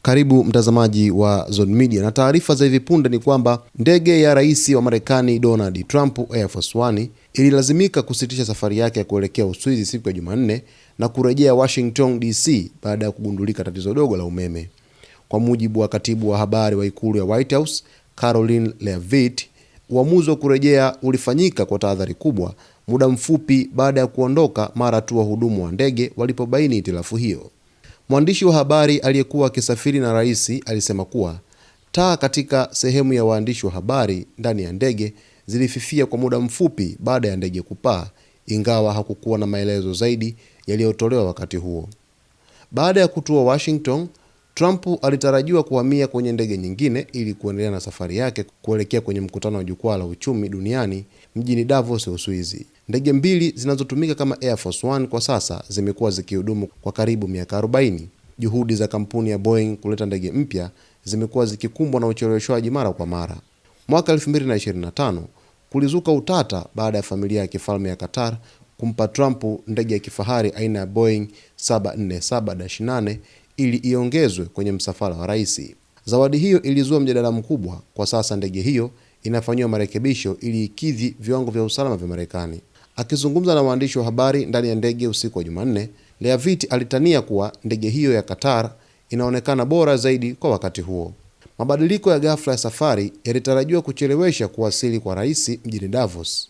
Karibu mtazamaji wa Zone Media, na taarifa za hivi punde ni kwamba ndege ya rais wa Marekani Donald Trump Air Force One ililazimika kusitisha safari yake ya kuelekea Uswizi siku ya Jumanne na kurejea Washington DC baada ya kugundulika tatizo dogo la umeme. Kwa mujibu wa katibu wa habari wa ikulu ya White House, Karoline Leavitt, uamuzi wa kurejea ulifanyika kwa tahadhari kubwa muda mfupi baada ya kuondoka mara tu wahudumu wa ndege walipobaini hitilafu hiyo. Mwandishi wa habari aliyekuwa akisafiri na rais alisema kuwa taa katika sehemu ya waandishi wa habari ndani ya ndege zilififia kwa muda mfupi baada ya ndege kupaa, ingawa hakukuwa na maelezo zaidi yaliyotolewa wakati huo. Baada ya kutua Washington, Trump alitarajiwa kuhamia kwenye ndege nyingine ili kuendelea na safari yake kuelekea kwenye mkutano wa jukwaa la uchumi duniani mjini Davos, Uswizi. Ndege mbili zinazotumika kama Air Force One kwa sasa zimekuwa zikihudumu kwa karibu miaka 40. Juhudi za kampuni ya Boeing kuleta ndege mpya zimekuwa zikikumbwa na ucheleweshwaji mara kwa mara. Mwaka 2025 kulizuka utata baada ya familia ya kifalme ya Qatar kumpa Trump ndege ya kifahari aina ya Boeing 747-8 ili iongezwe kwenye msafara wa rais. Zawadi hiyo ilizua mjadala mkubwa. Kwa sasa ndege hiyo inafanyiwa marekebisho ili ikidhi viwango vya usalama vya Marekani. Akizungumza na waandishi wa habari ndani ya ndege usiku wa Jumanne, Leavitt alitania kuwa ndege hiyo ya Qatar inaonekana bora zaidi kwa wakati huo. Mabadiliko ya ghafla ya safari yalitarajiwa kuchelewesha kuwasili kwa rais mjini Davos.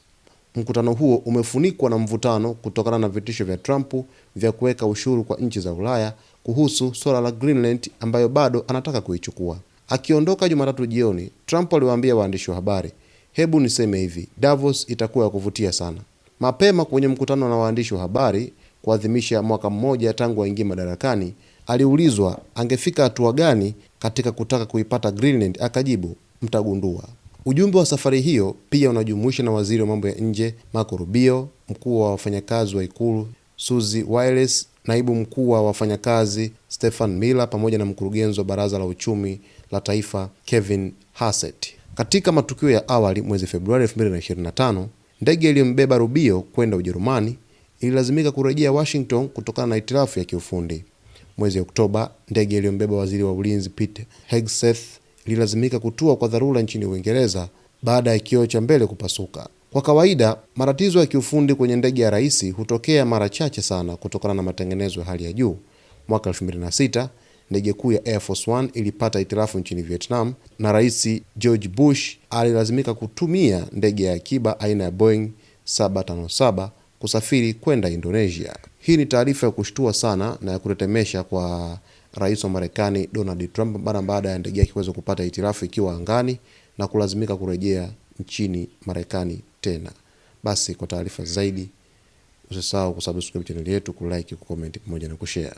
Mkutano huo umefunikwa na mvutano kutokana na vitisho vya Trump vya kuweka ushuru kwa nchi za Ulaya kuhusu suala la Greenland ambayo bado anataka kuichukua. Akiondoka Jumatatu jioni, Trump aliwaambia waandishi wa habari, "Hebu niseme hivi, Davos itakuwa ya kuvutia sana." Mapema kwenye mkutano na waandishi wa habari kuadhimisha mwaka mmoja tangu aingie madarakani, aliulizwa angefika hatua gani katika kutaka kuipata Greenland, akajibu, "Mtagundua." Ujumbe wa safari hiyo pia unajumuisha na waziri wa mambo ya nje Marco Rubio, mkuu wa wafanyakazi wa ikulu Suzy Wiles, naibu mkuu wa wafanyakazi Stephen Miller pamoja na mkurugenzi wa baraza la uchumi la taifa Kevin Hassett. Katika matukio ya awali mwezi Februari 2025, ndege iliyombeba Rubio kwenda Ujerumani ililazimika kurejea Washington kutokana na hitilafu ya kiufundi. Mwezi Oktoba, ndege iliyombeba waziri wa ulinzi Pete Hegseth ililazimika kutua kwa dharura nchini Uingereza baada ya kioo cha mbele kupasuka. Kwa kawaida, matatizo ya kiufundi kwenye ndege ya rais hutokea mara chache sana kutokana na matengenezo ya hali ya juu. Mwaka 2006, ndege kuu ya Air Force One ilipata hitilafu nchini Vietnam na Rais George Bush alilazimika kutumia ndege ya akiba aina ya Boeing 757 kusafiri kwenda Indonesia. Hii ni taarifa ya kushtua sana na ya kutetemesha kwa rais wa Marekani Donald Trump baada ya ndege yake kuweza kupata hitilafu ikiwa angani na kulazimika kurejea nchini Marekani tena. Basi kwa taarifa zaidi usisahau kusubscribe channel yetu, kulike, kucomment pamoja na kushare.